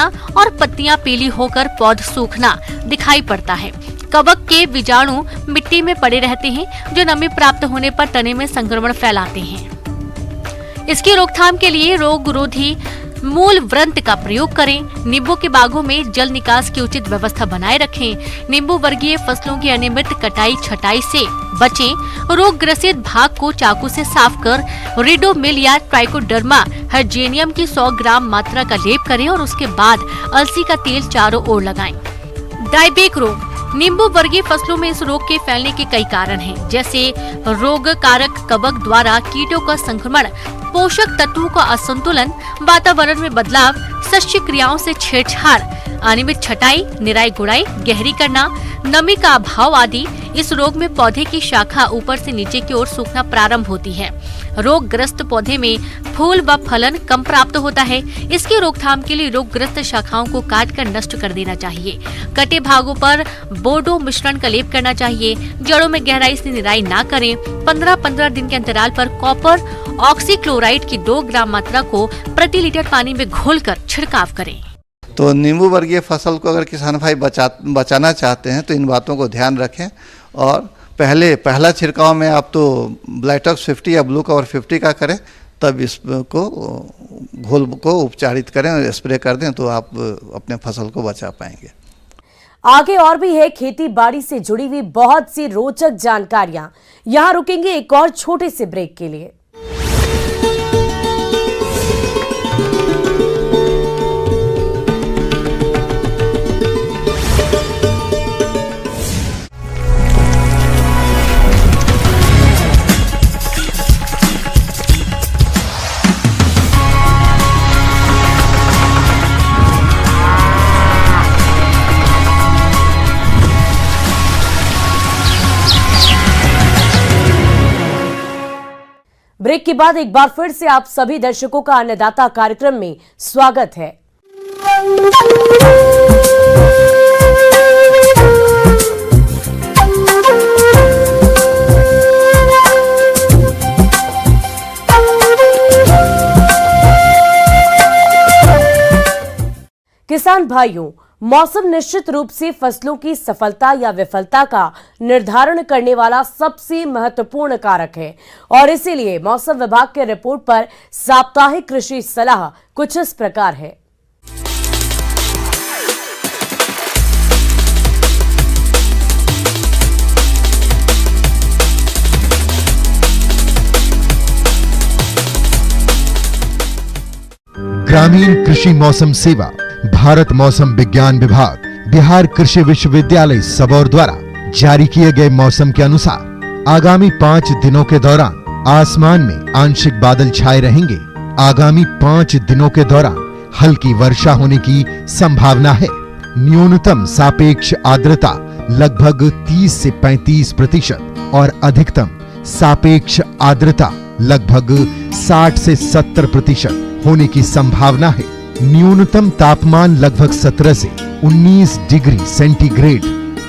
और पत्तियां पीली होकर पौध सूखना दिखाई पड़ता है। कवक के बीजाणु मिट्टी में पड़े रहते हैं, जो नमी प्राप्त होने पर तने में संक्रमण फैलाते हैं। इसकी रोकथाम के लिए रोगरोधी मूल व्रंत का प्रयोग करें। नींबू के बागों में जल निकास की उचित व्यवस्था बनाए रखें। नींबू वर्गीय फसलों की अनियमित कटाई छटाई से बचें। रोग ग्रसित भाग को चाकू से साफ कर रिडोमिल या ट्राइकोडर्मा हर्जेनियम की 100 ग्राम मात्रा का लेप करें और उसके बाद अलसी का तेल चारों ओर लगाएं। डायबेक रोग। नींबू वर्गीय फसलों में इस रोग के फैलने के कई कारण हैं, जैसे रोग कारक कवक द्वारा कीटों का संक्रमण, पोषक तत्वों का असंतुलन, वातावरण में बदलाव, शस्य क्रियाओं से छेड़छाड़, अनियमित छटाई, निराई गुड़ाई, गहरी करना, नमी का अभाव आदि। इस रोग में पौधे की शाखा ऊपर से नीचे की ओर सूखना प्रारंभ होती है। रोगग्रस्त पौधे में फूल व फलन कम प्राप्त होता है। इसकी रोकथाम के लिए रोगग्रस्त शाखाओं को काटकर नष्ट कर देना चाहिए। कटे भागों पर बोर्डो मिश्रण का लेप करना चाहिए। जड़ों में गहराई से निराई ना करें। 15-15 दिन के अंतराल पर कॉपर ऑक्सीक्लोराइड की 2 ग्राम मात्रा को प्रति लीटर पानी में घोलकर छिड़काव करें। तो नींबू वर्गीय फसल को अगर किसान भाई बचाना चाहते हैं तो इन बातों को ध्यान रखें और पहला छिड़काव में आप तो ब्लैटॉक्स 50 या ब्लू कवर 50 का करें, तब इसको घोल को उपचारित करें और स्प्रे कर दें तो आप अपने फसल को बचा पाएंगे। आगे और भी है खेती बाड़ी से जुड़ी हुई बहुत सी रोचक जानकारियां। यहां रुकेंगे एक और छोटे से ब्रेक के लिए। ब्रेक के बाद एक बार फिर से आप सभी दर्शकों का अन्नदाता कार्यक्रम में स्वागत है। किसान भाइयों, मौसम निश्चित रूप से फसलों की सफलता या विफलता का निर्धारण करने वाला सबसे महत्वपूर्ण कारक है और इसीलिए मौसम विभाग के रिपोर्ट पर साप्ताहिक कृषि सलाह कुछ इस प्रकार है। ग्रामीण कृषि मौसम सेवा, भारत मौसम विज्ञान विभाग, बिहार कृषि विश्वविद्यालय सबौर द्वारा जारी किए गए मौसम के अनुसार आगामी 5 दिनों के दौरान आसमान में आंशिक बादल छाए रहेंगे। आगामी 5 दिनों के दौरान हल्की वर्षा होने की संभावना है। न्यूनतम सापेक्ष आर्द्रता लगभग 30 से 35% और अधिकतम सापेक्ष आर्द्रता लगभग 60 से 70% होने की संभावना है। न्यूनतम तापमान लगभग 17 से 19 डिग्री सेंटीग्रेड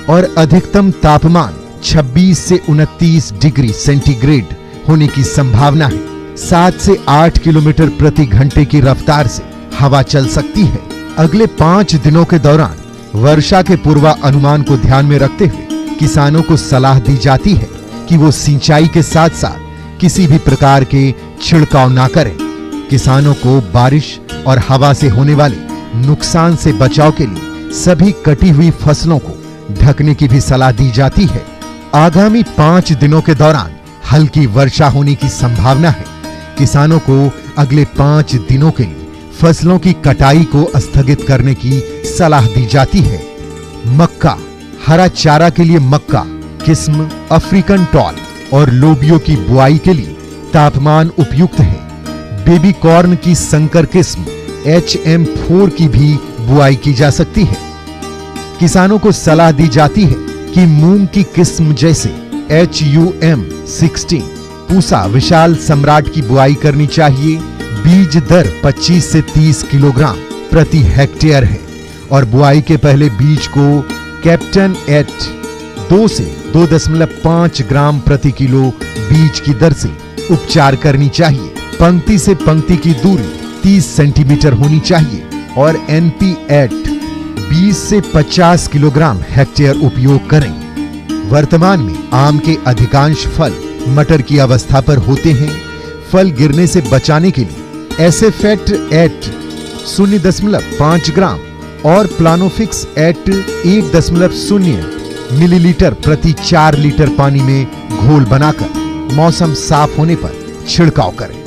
और अधिकतम तापमान 26 से 29 डिग्री सेंटीग्रेड होने की संभावना है। 7 से 8 किलोमीटर प्रति घंटे की रफ्तार से हवा चल सकती है। अगले 5 दिनों के दौरान वर्षा के पूर्वानुमान को ध्यान में रखते हुए किसानों को सलाह दी जाती है कि वो सिंचाई के साथ साथ किसी भी प्रकार के छिड़काव ना करें। किसानों को बारिश और हवा से होने वाले नुकसान से बचाव के लिए सभी कटी हुई फसलों को ढकने की भी सलाह दी जाती है। आगामी 5 दिनों के दौरान हल्की वर्षा होने की संभावना है। किसानों को अगले 5 दिनों के लिए फसलों की कटाई को स्थगित करने की सलाह दी जाती है। मक्का, हरा चारा के लिए मक्का किस्म अफ्रीकन टॉल और लोबियो की बुआई के लिए तापमान उपयुक्त है। बेबी कॉर्न की संकर किस्म HM4 की भी बुआई की जा सकती है। किसानों को सलाह दी जाती है कि मूंग की किस्म जैसे HUM16, पूसा विशाल सम्राट की बुआई करनी चाहिए। बीज दर 25 से 30 किलोग्राम प्रति हेक्टेयर है और बुआई के पहले बीज को कैप्टन एट 2 से 2.5 ग्राम प्रति किलो बीज की दर से उपचार करनी चाहिए। पंक्ति से पंक्ति की दूरी 30 सेंटीमीटर होनी चाहिए। और NP8 20 से 50 किलोग्राम हेक्टेयर उपयोग करें। वर्तमान में आम के अधिकांश फल मटर की अवस्था पर होते हैं। फल गिरने से बचाने के लिए एसेफेट एट 0.5 ग्राम और प्लानोफिक्स एट 1.0 मिलीलीटर प्रति 4 लीटर पानी में घोल बनाकर मौसम साफ होने पर छिड़काव करें।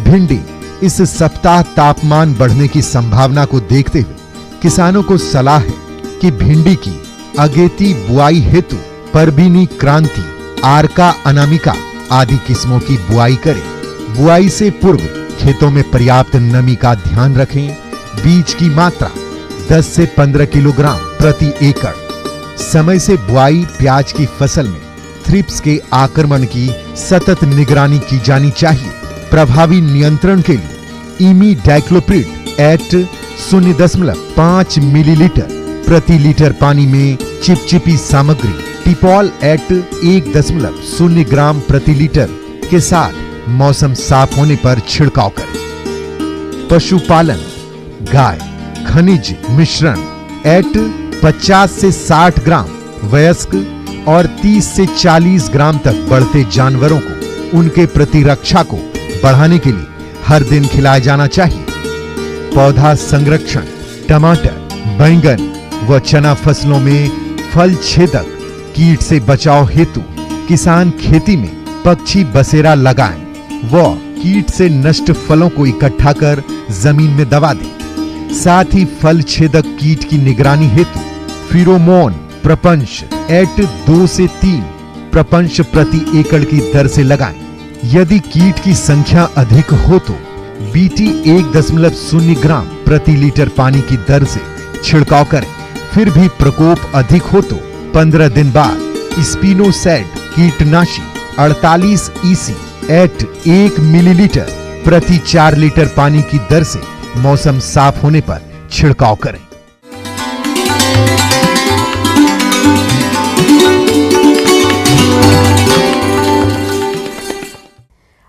भिंडी, इस सप्ताह तापमान बढ़ने की संभावना को देखते हुए किसानों को सलाह है कि भिंडी की अगेती बुआई हेतु परबीनी क्रांति, आरका अनामिका आदि किस्मों की बुआई करें। बुआई से पूर्व खेतों में पर्याप्त नमी का ध्यान रखें। बीज की मात्रा 10 से 15 किलोग्राम प्रति एकड़। समय से बुआई प्याज की फसल में थ्रिप्स के आक्रमण की सतत निगरानी की जानी चाहिए। प्रभावी नियंत्रण के लिए इमीडाक्लोप्रिड एट 0.5 मिलीलीटर प्रति लीटर पानी में चिपचिपी सामग्री टिपॉल एट 1.0 ग्राम प्रति लीटर के साथ मौसम साफ होने पर छिड़काव करें। पशुपालन, गाय खनिज मिश्रण एट 50 से 60 ग्राम वयस्क और 30 से 40 ग्राम तक बढ़ते जानवरों को उनके प्रतिरक्षा को बढ़ाने के लिए हर दिन खिलाया जाना चाहिए। पौधा संरक्षण, टमाटर, बैंगन व चना फसलों में फल छेदक कीट से बचाव हेतु किसान खेती में पक्षी बसेरा लगाएं व कीट से नष्ट फलों को इकट्ठा कर जमीन में दबा दें। साथ ही फल छेदक कीट की निगरानी हेतु फिरोमोन प्रपंच एट 2 से 3 प्रपंच प्रति एकड़ की दर से लगाएं। यदि कीट की संख्या अधिक हो तो BT 1.0 ग्राम प्रति लीटर पानी की दर से छिड़काव करें। फिर भी प्रकोप अधिक हो तो 15 दिन बाद स्पिनोसैड कीटनाशी 48 EC एट 1 मिलीलीटर प्रति 4 लीटर पानी की दर से मौसम साफ होने पर छिड़काव करें।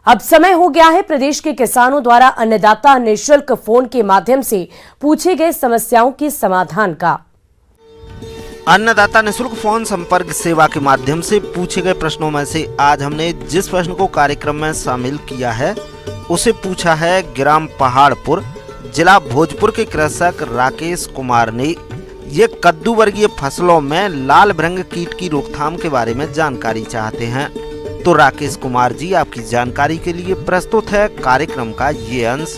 अब समय हो गया है प्रदेश के किसानों द्वारा अन्नदाता निःशुल्क फोन के माध्यम से पूछे गए समस्याओं के समाधान का। अन्नदाता निःशुल्क फोन संपर्क सेवा के माध्यम से पूछे गए प्रश्नों में से आज हमने जिस प्रश्न को कार्यक्रम में शामिल किया है उसे पूछा है ग्राम पहाड़पुर, जिला भोजपुर के कृषक राकेश कुमार ने। ये कद्दू वर्गीय फसलों में लाल भृंग कीट की रोकथाम के बारे में जानकारी चाहते हैं। तो राकेश कुमार जी, आपकी जानकारी के लिए प्रस्तुत है कार्यक्रम का ये अंश।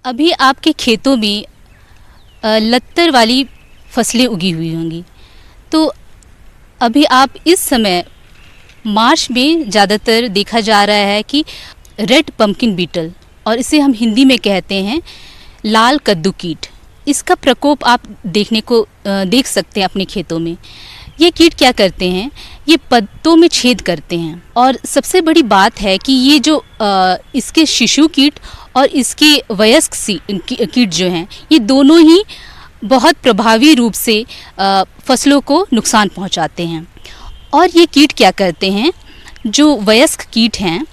अभी आपके खेतों में लत्तर वाली फसलें उगी हुई होंगी, तो अभी आप इस समय मार्च में ज़्यादातर देखा जा रहा है कि रेड पम्पकिन बीटल, और इसे हम हिंदी में कहते हैं लाल कद्दू कीट, इसका प्रकोप आप देख सकते हैं अपने खेतों में। ये कीट क्या करते हैं, ये पत्तों में छेद करते हैं, और सबसे बड़ी बात है कि ये जो इसके शिशु कीट और इसके वयस्क कीट जो हैं, ये दोनों ही बहुत प्रभावी रूप से फसलों को नुकसान पहुंचाते हैं। और ये कीट क्या करते हैं, जो वयस्क कीट हैं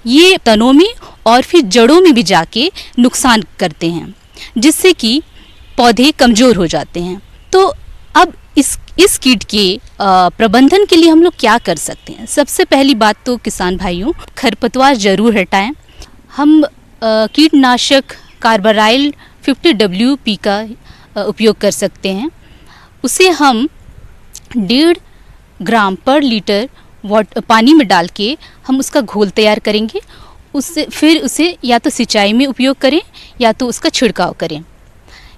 ये तनों में और फिर जड़ों में भी जाके नुकसान करते हैं, जिससे कि पौधे कमज़ोर हो जाते हैं। तो अब इस कीट के प्रबंधन के लिए हम लोग क्या कर सकते हैं। सबसे पहली बात तो किसान भाइयों, खरपतवार ज़रूर हटाएं। हम कीटनाशक कार्बाराइल 50 WP का उपयोग कर सकते हैं। उसे हम 1.5 ग्राम पर लीटर पानी में डाल के हम उसका घोल तैयार करेंगे। उससे फिर उसे या तो सिंचाई में उपयोग करें या तो उसका छिड़काव करें।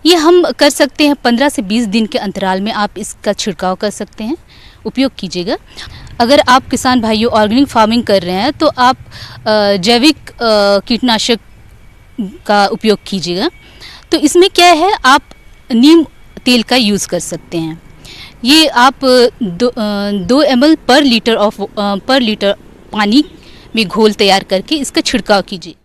ये हम कर सकते हैं 15 से 20 दिन के अंतराल में आप इसका छिड़काव कर सकते हैं, उपयोग कीजिएगा। अगर आप किसान भाइयों ऑर्गेनिक फार्मिंग कर रहे हैं तो आप जैविक कीटनाशक का उपयोग कीजिएगा। तो इसमें क्या है, आप नीम तेल का यूज़ कर सकते हैं। ये आप 2 ml पर लीटर पानी में घोल तैयार करके इसका छिड़काव कीजिए।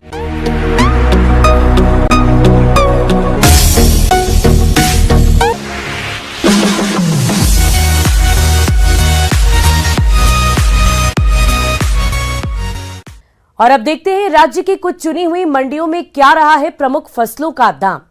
और अब देखते हैं राज्य की कुछ चुनी हुई मंडियों में क्या रहा है प्रमुख फसलों का दाम।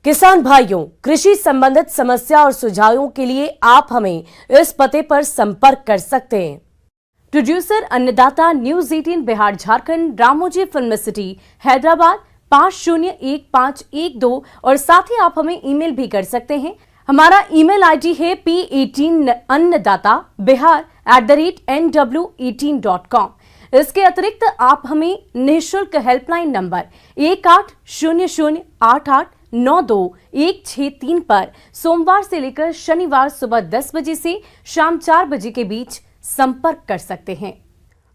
किसान भाइयों, कृषि संबंधित समस्या और सुझावों के लिए आप हमें इस पते पर संपर्क कर सकते हैं। प्रोड्यूसर अन्नदाता, news 18 Bihar Jharkhand, Ramoji film city, Hyderabad 501512। और साथ ही आप हमें ईमेल भी कर सकते हैं। हमारा ईमेल आईडी है p18annadatabihar@nw18.com। इसके अतिरिक्त आप हमें निःशुल्क हेल्पलाइन नंबर 180088926163 पर सोमवार से लेकर शनिवार सुबह 10 बजे से शाम 4 बजे के बीच संपर्क कर सकते हैं।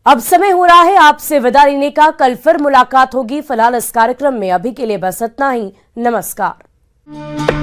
अब समय हो रहा है आपसे विदा लेने का। कल फिर मुलाकात होगी। फिलहाल इस कार्यक्रम में अभी के लिए बस इतना ही। नमस्कार।